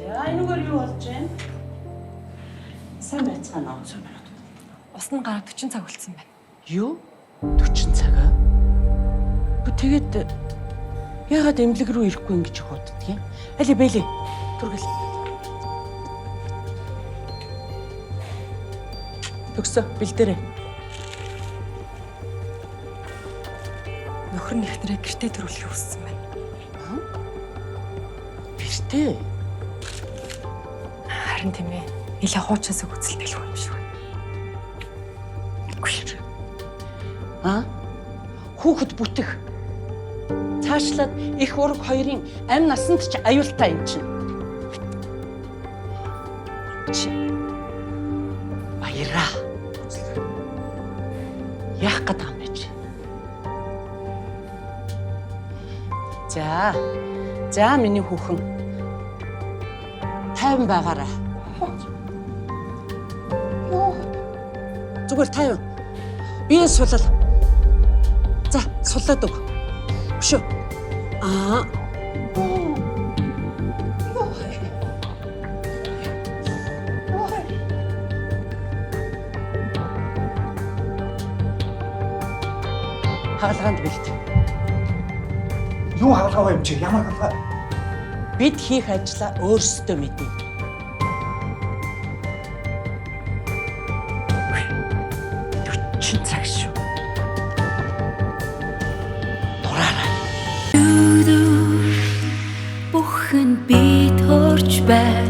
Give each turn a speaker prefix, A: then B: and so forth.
A: За энэгээр юу болж байна? Сайн байцгаана уу?
B: Ус нь гараад 40 цаг үлдсэн байна.
A: Юу? 40 цагаа? Тэгээд яагаад эмнэлэг рүү ирэхгүй ингэж хууддаг юм? Али бэлээ. Түргэл. Төгсөө бэлдээрэй.
B: Нөхөр нь ихнэрээ гэртээ төрүүлэхийг хүссэн байна.
A: Гэртээ?
B: Харин тийм ээ. Нилээ хуучаас үзэлтэй л юм шиг байна.
A: Хүүхэд бүтэх. Цаашлаад их ураг хоёрын амь насанд ч аюултай юм чинь. Чи баяраа. Яах гэдэг юм бэ чи? За миний хүүхэн. Тайван байгаарай. Зүгээр тайван. Би сулал. За, сулаад өг. Өшөө. Хагалгаанд бэлт.
C: Юу хаалгаа юм чи? Ямар хаалгаа?
A: Бид хийх ажлаа өөрсдөө мэднэ. Цаг шүү.
D: Бүхэн би төрж бай.